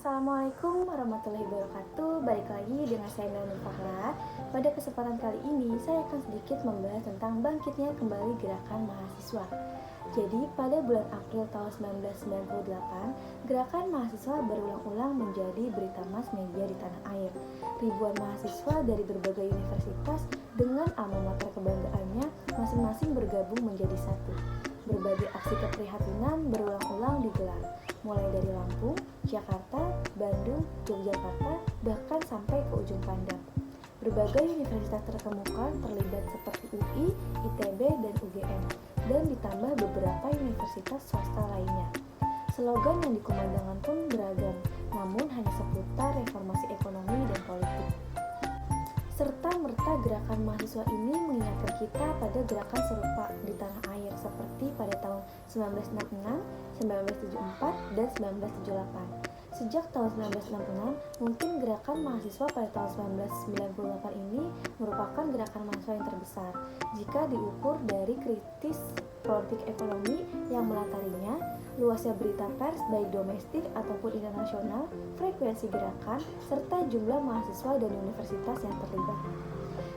Assalamualaikum warahmatullahi wabarakatuh. Balik lagi dengan saya Melani Fahla. Pada kesempatan kali ini saya akan sedikit membahas tentang bangkitnya kembali gerakan mahasiswa. Jadi pada bulan April tahun 1998, gerakan mahasiswa berulang-ulang menjadi berita mass media di tanah air. Ribuan mahasiswa dari berbagai universitas dengan alma mater kebanggaannya masing-masing bergabung menjadi satu. Berbagai aksi keprihatinan berulang-ulang digelar, mulai dari Lampung, Jakarta, Bandung, Yogyakarta, bahkan sampai ke ujung pandang. Berbagai universitas terkemuka terlibat seperti UI, ITB, dan UGM, dan ditambah beberapa universitas swasta lainnya. Slogan yang dikumandangkan pun beragam, namun hanya seputar reformasi ekonomi dan politik. Serta-merta gerakan mahasiswa ini mengingatkan kita pada gerakan serupa di tanah air seperti pada tahun 1966, 1974, dan 1978. Sejak tahun 1966, mungkin gerakan mahasiswa pada tahun 1998 ini merupakan gerakan mahasiswa yang terbesar jika diukur dari kritis politik ekonomi yang melatarinya, luasnya berita pers baik domestik ataupun internasional, frekuensi gerakan, serta jumlah mahasiswa dan universitas yang terlibat.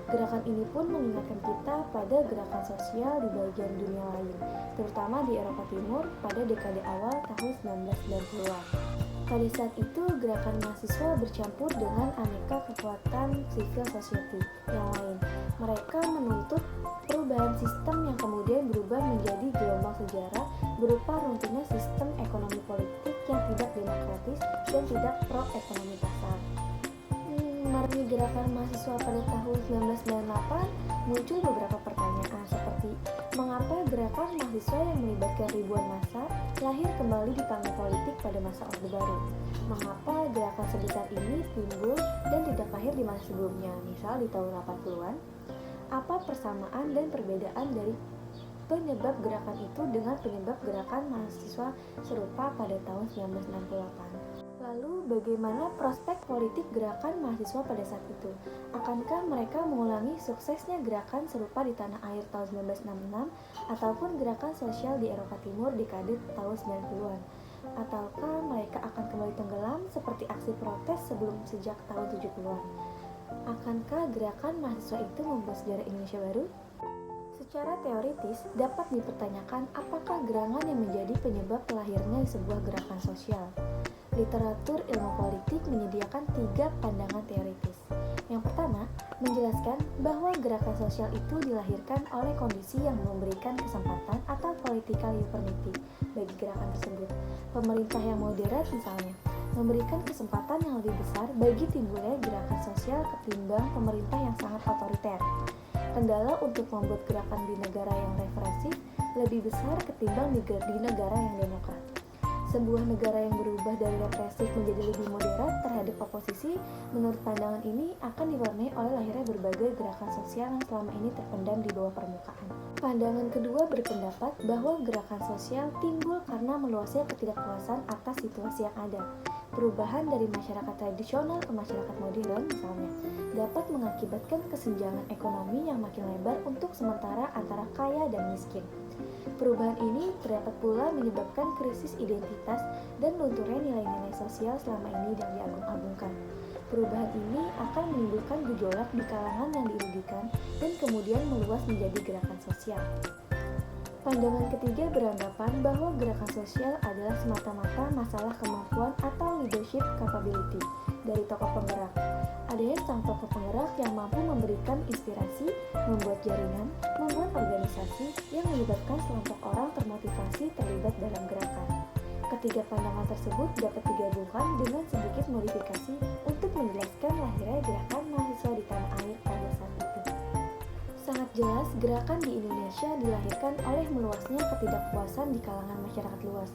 Gerakan ini pun mengingatkan kita pada gerakan sosial di bagian dunia lain, terutama di Eropa Timur pada dekade awal tahun 1990-an. Pada saat itu, gerakan mahasiswa bercampur dengan aneka kekuatan civil society yang lain. Mereka menuntut perubahan sistem yang kemudian berubah menjadi gelombang sejarah berupa runtuhnya sistem ekonomi politik yang tidak demokratis dan tidak pro-ekonomi pasar. Melalui gerakan mahasiswa pada tahun 1998 muncul beberapa pertanyaan seperti mengapa gerakan mahasiswa yang melibatkan ribuan massa lahir kembali di panggung politik pada masa Orde Baru? Mengapa gerakan sebesar ini timbul dan tidak lahir di masa sebelumnya, misal di tahun 80-an? Apa persamaan dan perbedaan dari penyebab gerakan itu dengan penyebab gerakan mahasiswa serupa pada tahun 1968? Lalu bagaimana prospek politik gerakan mahasiswa pada saat itu? Akankah mereka mengulangi suksesnya gerakan serupa di tanah air tahun 1966 ataupun gerakan sosial di Eropa Timur dekade tahun 90-an? Ataukah mereka akan kembali tenggelam seperti aksi protes sebelum sejak tahun 70-an? Akankah gerakan mahasiswa itu membuat sejarah Indonesia baru? Secara teoritis dapat dipertanyakan apakah gerangan yang menjadi penyebab lahirnya sebuah gerakan sosial. Literatur ilmu politik menyediakan 3 pandangan teoritis. Yang pertama, menjelaskan bahwa gerakan sosial itu dilahirkan oleh kondisi yang memberikan kesempatan atau political opportunity bagi gerakan tersebut. Pemerintah yang moderat misalnya, memberikan kesempatan yang lebih besar bagi timbulnya gerakan sosial ketimbang pemerintah yang sangat otoriter. Kendala untuk membuat gerakan di negara yang represif lebih besar ketimbang di negara yang demokrat. Sebuah negara yang berubah dari represif menjadi lebih moderat terhadap oposisi, menurut pandangan ini akan diwarnai oleh lahirnya berbagai gerakan sosial yang selama ini terpendam di bawah permukaan. Pandangan kedua berpendapat bahwa gerakan sosial timbul karena meluasnya ketidakpuasan atas situasi yang ada. Perubahan dari masyarakat tradisional ke masyarakat modern misalnya, dapat mengakibatkan kesenjangan ekonomi yang makin lebar untuk sementara antara kaya dan miskin. Perubahan ini terdapat pula menyebabkan krisis identitas dan lunturnya nilai-nilai sosial selama ini yang diagung-agungkan. Perubahan ini akan menimbulkan gejolak di kalangan yang dirugikan dan kemudian meluas menjadi gerakan sosial. Pandangan ketiga beranggapan bahwa gerakan sosial adalah semata-mata masalah kemampuan atau leadership capability dari tokoh penggerak. Adanya sang tokoh penggerak yang mampu memberikan inspirasi, membuat jaringan, membuat organisasi yang menyebabkan sekelompok orang termotivasi terlibat dalam gerakan. Ketiga pandangan tersebut dapat digabungkan dengan sedikit modifikasi untuk menjelaskan lahirnya gerakan mahasiswa di tanah air pada saat itu. Sangat jelas, gerakan di Indonesia dilahirkan oleh meluasnya ketidakpuasan di kalangan masyarakat luas.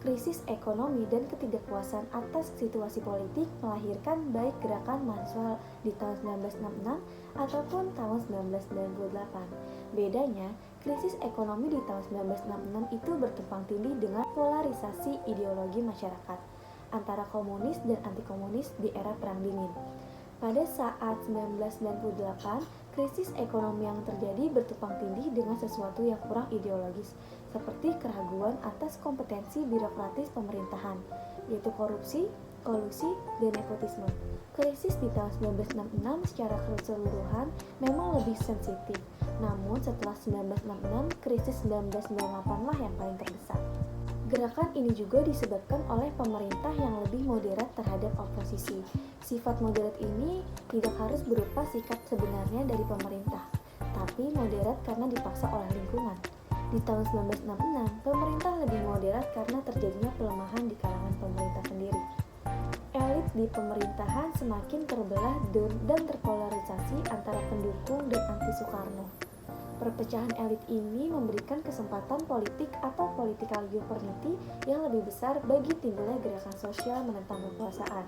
Krisis ekonomi dan ketidakpuasan atas situasi politik melahirkan baik gerakan mahasiswa di tahun 1966 ataupun tahun 1998. Bedanya, krisis ekonomi di tahun 1966 itu bertumpang tindih dengan polarisasi ideologi masyarakat antara komunis dan anti-komunis di era Perang Dingin. Pada saat 1998, krisis ekonomi yang terjadi bertumpang tindih dengan sesuatu yang kurang ideologis, seperti keraguan atas kompetensi birokratis pemerintahan, yaitu korupsi, kolusi, dan nepotisme. Krisis di tahun 1966 secara keseluruhan memang lebih sensitif, namun setelah 1966, krisis 1998 lah yang paling terbesar. Gerakan ini juga disebabkan oleh pemerintah yang lebih moderat terhadap oposisi. Sifat moderat ini tidak harus berupa sikap sebenarnya dari pemerintah, tapi moderat karena dipaksa oleh lingkungan. Di tahun 1966, pemerintah lebih moderat karena terjadinya pelemahan di kalangan pemerintah sendiri. Elit di pemerintahan semakin terbelah dan terpolarisasi antara pendukung dan anti-Soekarno. Perpecahan elit ini memberikan kesempatan politik atau political opportunity yang lebih besar bagi timbulnya gerakan sosial menentang kekuasaan.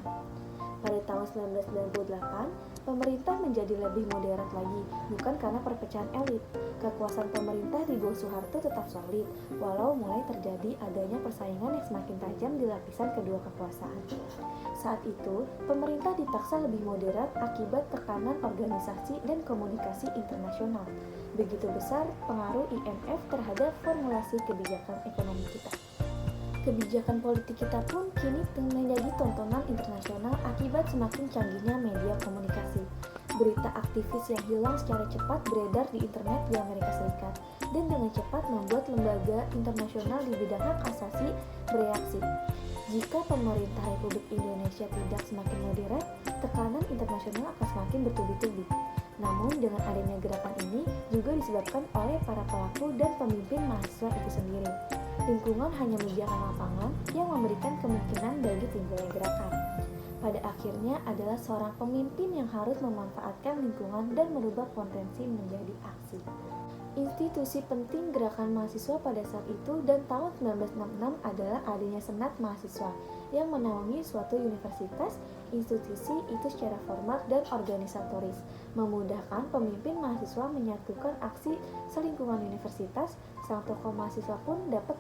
Pada tahun 1998, pemerintah menjadi lebih moderat lagi, bukan karena perpecahan elit. Kekuasaan pemerintah di bawah Soeharto tetap solid, walau mulai terjadi adanya persaingan yang semakin tajam di lapisan kedua kekuasaan. Saat itu, pemerintah dipaksa lebih moderat akibat tekanan organisasi dan komunikasi internasional. Begitu besar pengaruh IMF terhadap formulasi kebijakan ekonomi kita. Kebijakan politik kita pun kini menjadi tontonan internasional akibat semakin canggihnya media komunikasi. Berita aktivis yang hilang secara cepat beredar di internet di Amerika Serikat dan dengan cepat membuat lembaga internasional di bidang hak asasi bereaksi. Jika pemerintah Republik Indonesia tidak semakin moderat, tekanan internasional akan semakin bertubi-tubi. Namun dengan adanya gerakan ini juga disebabkan oleh para pelaku dan pemimpin mahasiswa itu sendiri. Lingkungan hanya menyediakan lapangan yang memberikan kemungkinan bagi timbulnya gerakan. Pada akhirnya adalah seorang pemimpin yang harus memanfaatkan lingkungan dan merubah potensi menjadi aksi. Institusi penting gerakan mahasiswa pada saat itu dan tahun 1966 adalah adanya Senat Mahasiswa yang menaungi suatu universitas. Institusi itu secara formal dan organisatoris memudahkan pemimpin mahasiswa menyatukan aksi selingkungan universitas. Sang tokoh mahasiswa pun dapat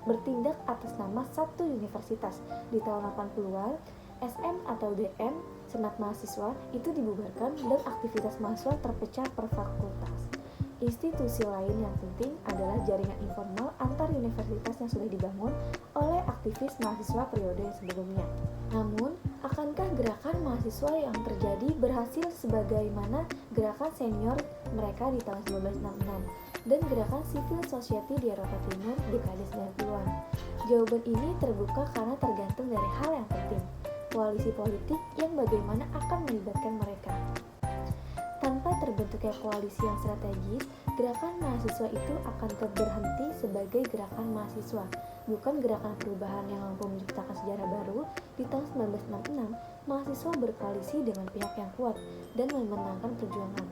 bertindak atas nama satu universitas. Di tahun 80-an, SM atau DM, Senat Mahasiswa, itu dibubarkan dan aktivitas mahasiswa terpecah per fakultas. Institusi lain yang penting adalah jaringan informal antar universitas yang sudah dibangun oleh aktivis mahasiswa periode sebelumnya. Namun, akankah gerakan mahasiswa yang terjadi berhasil sebagaimana gerakan senior mereka di tahun 1966 dan gerakan civil society di Eropa Timur dekade 90-an? Jawaban ini terbuka karena tergantung dari hal yang penting, koalisi politik yang bagaimana akan melibatkan mereka. Tanpa terbentuknya koalisi yang strategis, gerakan mahasiswa itu akan tetap berhenti sebagai gerakan mahasiswa, bukan gerakan perubahan yang mampu menciptakan sejarah baru. Di tahun 1966, mahasiswa berkoalisi dengan pihak yang kuat dan memenangkan perjuangan.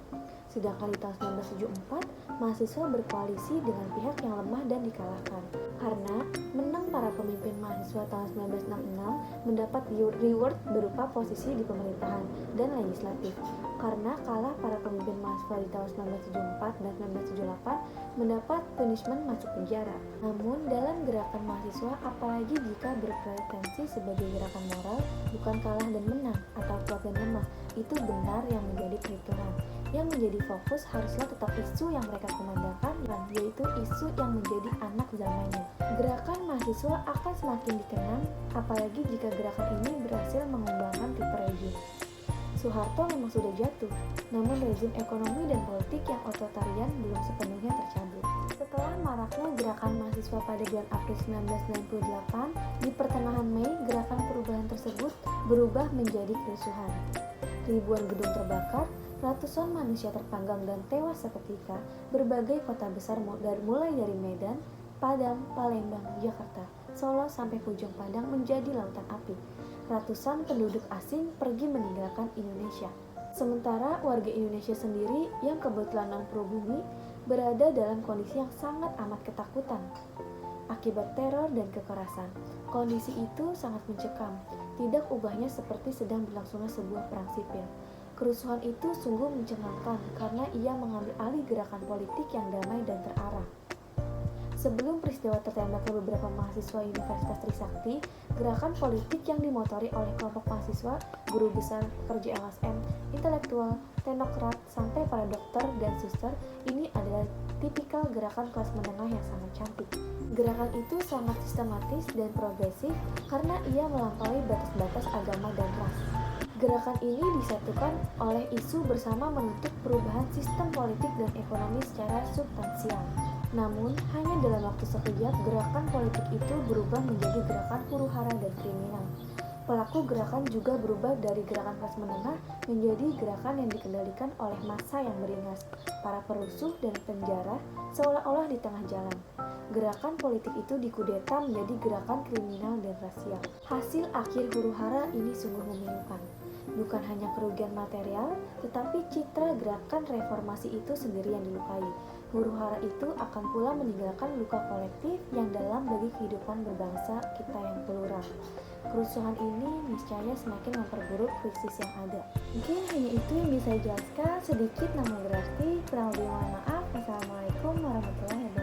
Sedangkan di tahun 1974, mahasiswa berkoalisi dengan pihak yang lemah dan dikalahkan. Karena menang para pemimpin mahasiswa tahun 1966 mendapat reward berupa posisi di pemerintahan dan legislatif. Karena kalah para pemimpin mahasiswa di tahun 1974 dan 1978 mendapat punishment masuk penjara. Namun dalam gerakan mahasiswa, apalagi jika berpretensi sebagai gerakan moral, bukan kalah dan menang atau kuat dan lemah, itu benar yang menjadi perhitungan. Yang menjadi fokus haruslah tetap isu yang mereka kumandangkan, yaitu isu yang menjadi anak zamannya. Gerakan mahasiswa akan semakin dikenang, apalagi jika gerakan ini berhasil mengembangkan tipe rejim. Soeharto memang sudah jatuh, namun rezim ekonomi dan politik yang otoritarian belum sepenuhnya tercabut. Setelah maraknya gerakan mahasiswa pada bulan April 1998, di pertengahan Mei gerakan perubahan tersebut berubah menjadi kerusuhan. Ribuan gedung terbakar, ratusan manusia terpanggang dan tewas seketika. Berbagai kota besar mulai dari Medan, Padang, Palembang, Jakarta, Solo sampai Ujung Pandang menjadi lautan api. Ratusan penduduk asing pergi meninggalkan Indonesia. Sementara warga Indonesia sendiri yang kebetulan non-pribumi berada dalam kondisi yang sangat amat ketakutan akibat teror dan kekerasan. Kondisi itu sangat mencekam, tidak ubahnya seperti sedang berlangsungnya sebuah perang sipil. Kerusuhan itu sungguh mencengangkan karena ia mengambil alih gerakan politik yang damai dan terarah. Sebelum peristiwa tertembaknya beberapa mahasiswa Universitas Trisakti, gerakan politik yang dimotori oleh kelompok mahasiswa, guru besar, pekerja LSM, intelektual, teknokrat, sampai para dokter dan suster, ini adalah tipikal gerakan kelas menengah yang sangat cantik. Gerakan itu sangat sistematis dan progresif karena ia melampaui batas-batas agama dan ras. Gerakan ini disatukan oleh isu bersama menuntut perubahan sistem politik dan ekonomi secara substansial. Namun, hanya dalam waktu sekejap gerakan politik itu berubah menjadi gerakan huru-hara dan kriminal. Pelaku gerakan juga berubah dari gerakan kelas menengah menjadi gerakan yang dikendalikan oleh massa yang beringas, para perusuh dan penjara seolah-olah di tengah jalan. Gerakan politik itu dikudeta menjadi gerakan kriminal dan rasial. Hasil akhir huru-hara ini sungguh memilukan. Bukan hanya kerugian material, tetapi citra gerakan reformasi itu sendiri yang dilukai. Huru-hara itu akan pula meninggalkan luka kolektif yang dalam bagi kehidupan berbangsa kita yang plural. Kerusuhan ini niscaya semakin memperburuk krisis yang ada. Mungkin hanya itu yang bisa dijelaskan, sedikit namun berarti. Kurang lebih mohon maaf. Wassalamualaikum warahmatullahi wabarakatuh.